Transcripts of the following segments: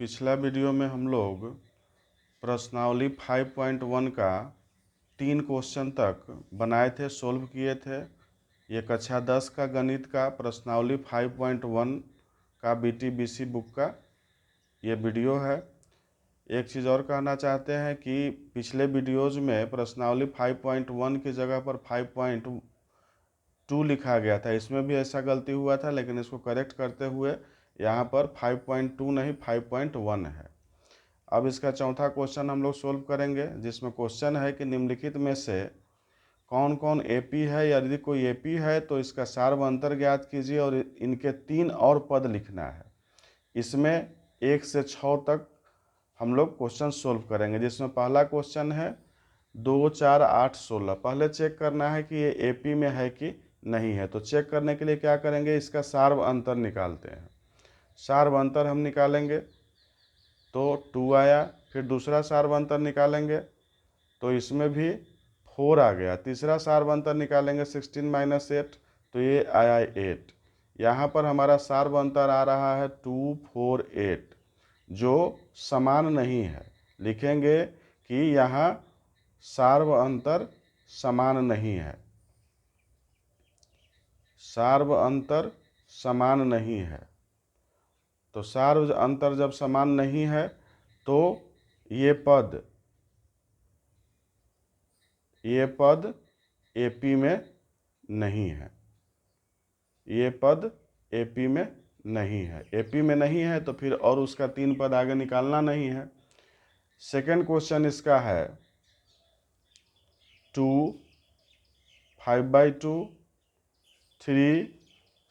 पिछला वीडियो में हम लोग प्रश्नावली 5.1 का 3 क्वेश्चन तक बनाए थे, सोल्व किए थे। ये कक्षा 10 का गणित का प्रश्नावली 5.1 का BTBC बुक का ये वीडियो है। एक चीज़ और कहना चाहते हैं कि पिछले वीडियोज़ में प्रश्नावली 5.1 की जगह पर 5.2 लिखा गया था। इसमें भी ऐसा गलती हुआ था, लेकिन इसको करेक्ट करते हुए यहाँ पर 5.2 नहीं 5.1 है। अब इसका चौथा क्वेश्चन हम लोग सोल्व करेंगे, जिसमें क्वेश्चन है कि निम्नलिखित में से कौन कौन एपी है। यदि कोई एपी है तो इसका सार्वअंतर ज्ञात कीजिए और इनके 3 और पद लिखना है। इसमें 1 से 6 तक हम लोग क्वेश्चन सोल्व करेंगे, जिसमें पहला क्वेश्चन है 2, 4, 8, 16। पहले चेक करना है कि ये एपी में है कि नहीं है। तो चेक करने के लिए क्या करेंगे, इसका सार्वअंतर निकालते हैं। सार्वअंतर हम निकालेंगे तो 2 आया। फिर दूसरा सार्वअंतर निकालेंगे तो इसमें भी 4 आ गया। तीसरा सार्वअंतर निकालेंगे 16 - 8 तो ये आया 8। यहाँ पर हमारा सार्वअंतर आ रहा है 2, 4, 8, जो समान नहीं है। लिखेंगे कि यहाँ सार्वअंतर समान नहीं है। सार्वअंतर समान नहीं है। तो सार्वअंतर जब समान नहीं है तो ये पद एपी में नहीं है। ये पद एपी में नहीं है। एपी में नहीं है तो फिर और उसका 3 पद आगे निकालना नहीं है। सेकेंड क्वेश्चन इसका है 2, 5/2, 3,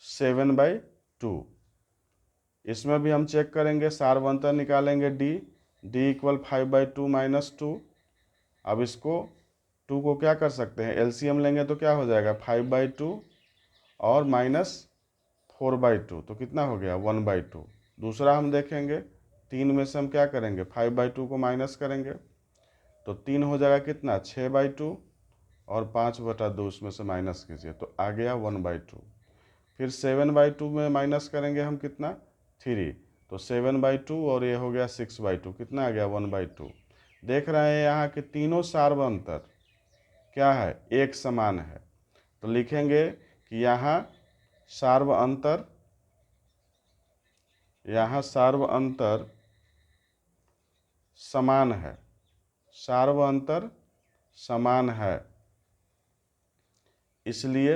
7/2। इसमें भी हम चेक करेंगे, सार्वअंतर निकालेंगे d = 5/2 - 2। अब इसको 2 को क्या कर सकते हैं, एलसीएम लेंगे तो क्या हो जाएगा 5/2 और -4/2, तो कितना हो गया 1/2। दूसरा हम देखेंगे 3 में से हम क्या करेंगे 5/2 को माइनस करेंगे तो 3 हो जाएगा कितना 6/2 और 5/2 उसमें से माइनस कीजिए तो आ गया 1/2। फिर 7/2 में माइनस करेंगे हम कितना 3 तो 7/2 और ये हो गया 6/2, कितना आ गया 1/2। देख रहे हैं यहाँ के तीनों सार्वअंतर क्या है, एक समान है। तो लिखेंगे कि यहाँ सार्वअंतर समान है। सार्वअंतर समान है, इसलिए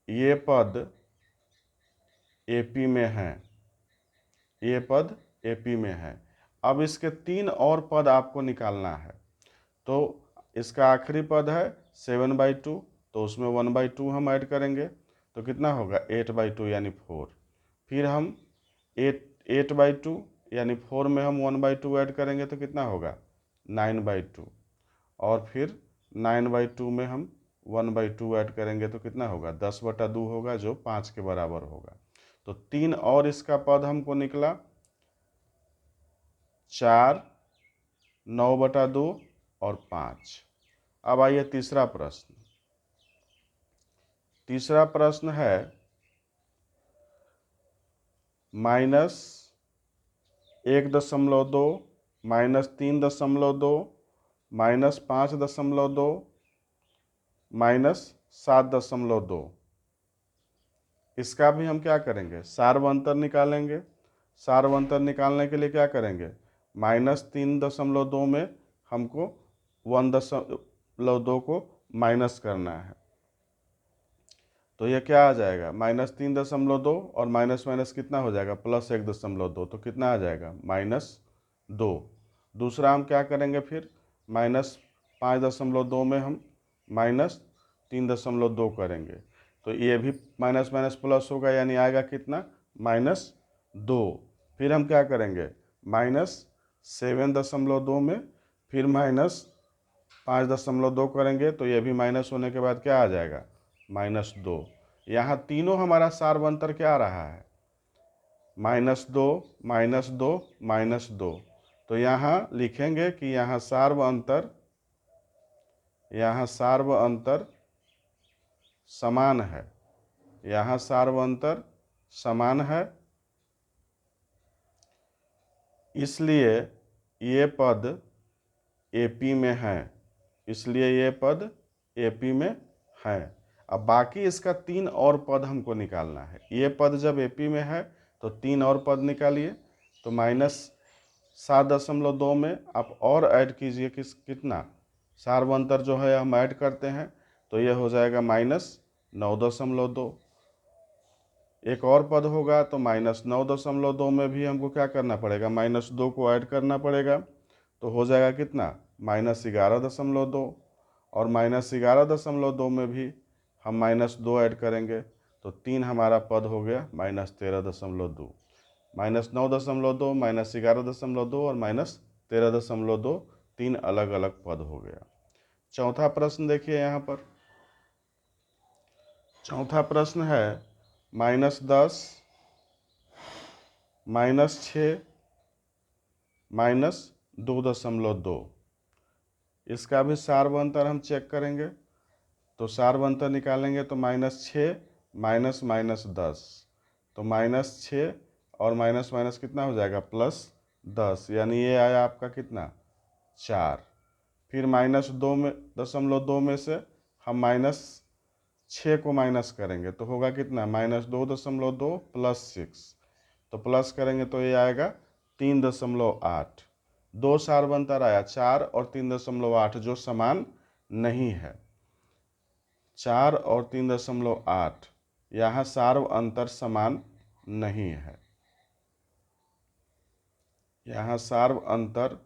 ये पद एपी में है। ये पद एपी में है। अब इसके 3 और पद आपको निकालना है। तो इसका आखिरी पद है 7/2 तो उसमें 1/2 हम ऐड करेंगे तो कितना होगा 8/2 यानी 4। फिर हम 8/2 यानी 4 में हम 1/2 ऐड करेंगे तो कितना होगा 9/2। और फिर 9/2 में हम 1/2 ऐड करेंगे तो कितना होगा 10/2 होगा, जो 5 के बराबर होगा। तो 3 और इसका पद हमको निकला 4, 9/2 और 5। अब आइए तीसरा प्रश्न। तीसरा प्रश्न है -1.2, -3.2, -5.2, -7.2। इसका भी हम क्या करेंगे, सार्वअंतर निकालेंगे। सार्वअंतर निकालने के लिए क्या करेंगे, -3.2 में हमको 1.2 को माइनस करना है। तो ये क्या आ जाएगा -3.2 और माइनस माइनस कितना हो जाएगा +1.2, तो कितना आ जाएगा -2। दूसरा हम क्या करेंगे फिर -5.2 में हम -3.2 करेंगे तो ये भी माइनस माइनस प्लस होगा, यानी आएगा कितना -2। फिर हम क्या करेंगे -7.2 में फिर -5.2 करेंगे तो ये भी माइनस होने के बाद क्या आ जाएगा -2। यहाँ तीनों हमारा सार्वअंतर क्या आ रहा है -2, -2, -2। तो यहाँ लिखेंगे कि यहाँ सार्वअंतर समान है। यहाँ सार्वअंतर समान है। इसलिए ये पद एपी में है, इसलिए ये पद एपी में है। अब बाकी इसका 3 और पद हमको निकालना है। ये पद जब एपी में है तो 3 और पद निकालिए। तो -7.2 में आप और ऐड कीजिए कितना, सार्वंतर जो है हम ऐड करते हैं, तो ये हो जाएगा -9.2। एक और पद होगा तो -9.2 में भी हमको क्या करना पड़ेगा, -2 को ऐड करना पड़ेगा, तो हो जाएगा कितना, -11.2। और -11.2 में भी हम -2 ऐड करेंगे, तो 3 हमारा पद हो गया -13.2। -9.2, -11.2 और -13.2, 3 अलग अलग पद हो गया। चौथा प्रश्न देखिए यहाँ पर। चौथा प्रश्न है -10, -6, -2.2। इसका भी सार्वंतर हम चेक करेंगे। तो सार्वंतर निकालेंगे तो -6 -10, तो -6 और माइनस कितना हो जाएगा, +10, यानी ये आया आपका कितना, 4। फिर -2.2 में से हम -6 को माइनस करेंगे तो होगा कितना, -2.2 +6, तो प्लस करेंगे तो ये आएगा 3.8। 2 सार्वंतर आया, 4 और 3.8, जो समान नहीं है। 4 और 3.8, यहाँ सार्व अंतर समान नहीं है, यहाँ सार्व अंतर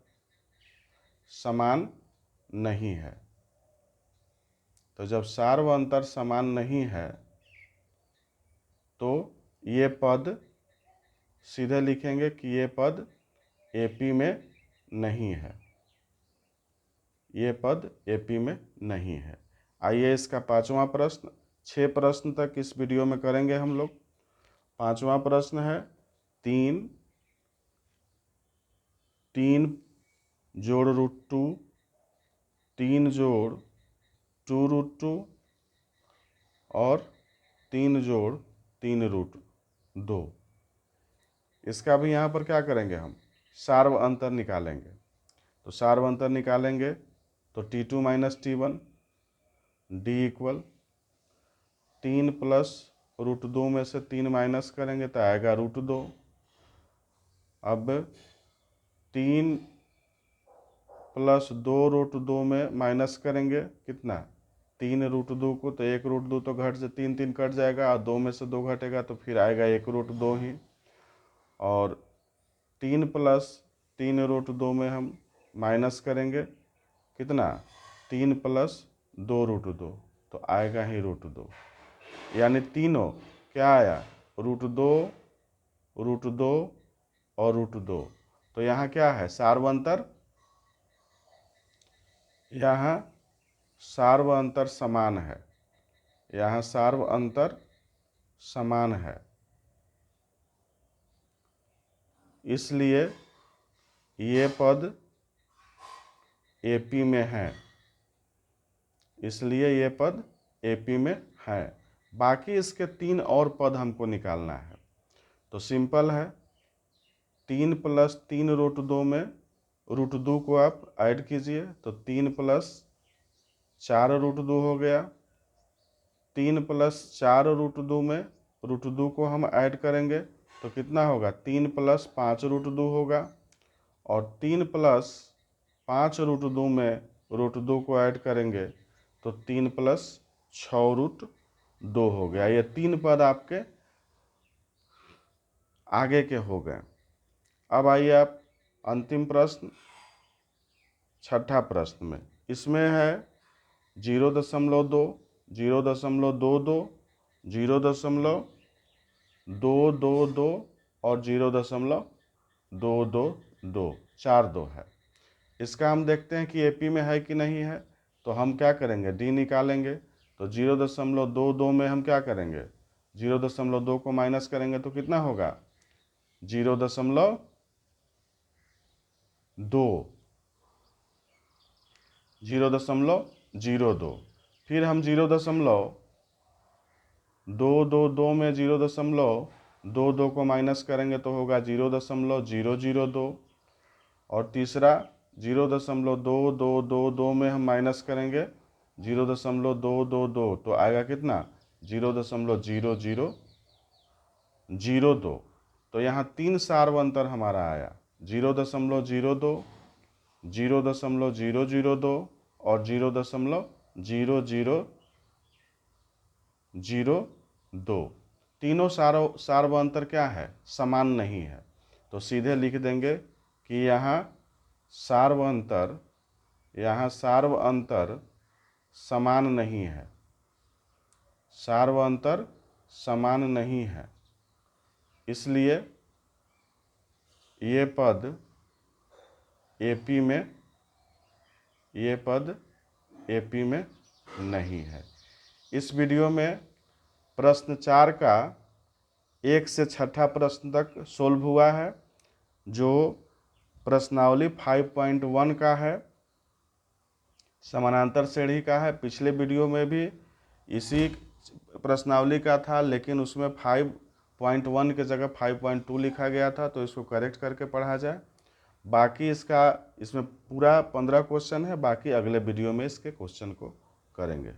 समान नहीं है। तो जब सार्व अंतर समान नहीं है तो ये पद सीधे लिखेंगे कि ये पद एपी में नहीं है, ये पद एपी में नहीं है। आइए इसका 5वां प्रश्न, 6 प्रश्न तक इस वीडियो में करेंगे हम लोग। 5वां प्रश्न है 3 जोड़ √2, 3 जोड़ 2√2 और 3 जोड़ 3√2। इसका भी यहाँ पर क्या करेंगे, हम सार्व अंतर निकालेंगे। तो सार्व अंतर निकालेंगे तो T2 - T1 D = 3 + √2 में से 3 माइनस करेंगे तो आएगा √2। अब 3 + 2√2 में माइनस करेंगे कितना, 3√2 को, तो 1√2 तो घट से 3 3 कट जाएगा और 2 में से 2 घटेगा तो फिर आएगा 1√2 ही। और 3 + 3√2 में हम माइनस करेंगे कितना, 3 + 2√2, तो आएगा ही √2। यानी तीनों क्या आया, √2 √2 और √2। तो यहाँ क्या है, सार्वंतर, यहाँ सार्व अंतर समान है, यहाँ सार्व अंतर समान है, इसलिए ये पद एपी में है, इसलिए ये पद एपी में है। बाकी इसके 3 और पद हमको निकालना है। तो सिंपल है, 3 + 3√2 में √2 को आप ऐड कीजिए तो 3 + 4√2 हो गया। 3 + 4√2 में √2 को हम ऐड करेंगे तो कितना होगा, 3 + 5√2 होगा। और 3 + 5√2 में √2 को ऐड करेंगे तो 3 + 6√2 हो गया। ये 3 पद आपके आगे के हो गए। अब आइए आप अंतिम प्रश्न, 6ठा प्रश्न में, इसमें है 0.2, 0.22, 0.222 और 0.222, 4 2 है। इसका हम देखते हैं कि एपी में है कि नहीं है। तो हम क्या करेंगे, डी निकालेंगे। तो 0.22 में हम क्या करेंगे, 0.2 को माइनस करेंगे तो कितना होगा, 0.2, फिर हम 0.222 में 0.22 को माइनस करेंगे तो होगा 0.002, और तीसरा 0.2222 में हम माइनस करेंगे 0.222 तो आएगा कितना 0.0002। तो यहाँ 3 सार्व अंतर हमारा आया 0.02, 0.002 और 0.0002। तीनों सार्व अंतर क्या है, समान नहीं है। तो सीधे लिख देंगे कि यहाँ सार्व अंतर समान नहीं है, सार्व अंतर समान नहीं है, इसलिए ये पद एपी में नहीं है। इस वीडियो में प्रश्न 4 का 1 से 6ठा प्रश्न तक सोल्व हुआ है, जो प्रश्नावली 5.1 का है, समानांतर श्रेणी का है। पिछले वीडियो में भी इसी प्रश्नावली का था, लेकिन उसमें 5.1 के जगह 5.2 लिखा गया था, तो इसको करेक्ट करके पढ़ा जाए। बाकी इसमें पूरा 15 क्वेश्चन है, बाकी अगले वीडियो में इसके क्वेश्चन को करेंगे।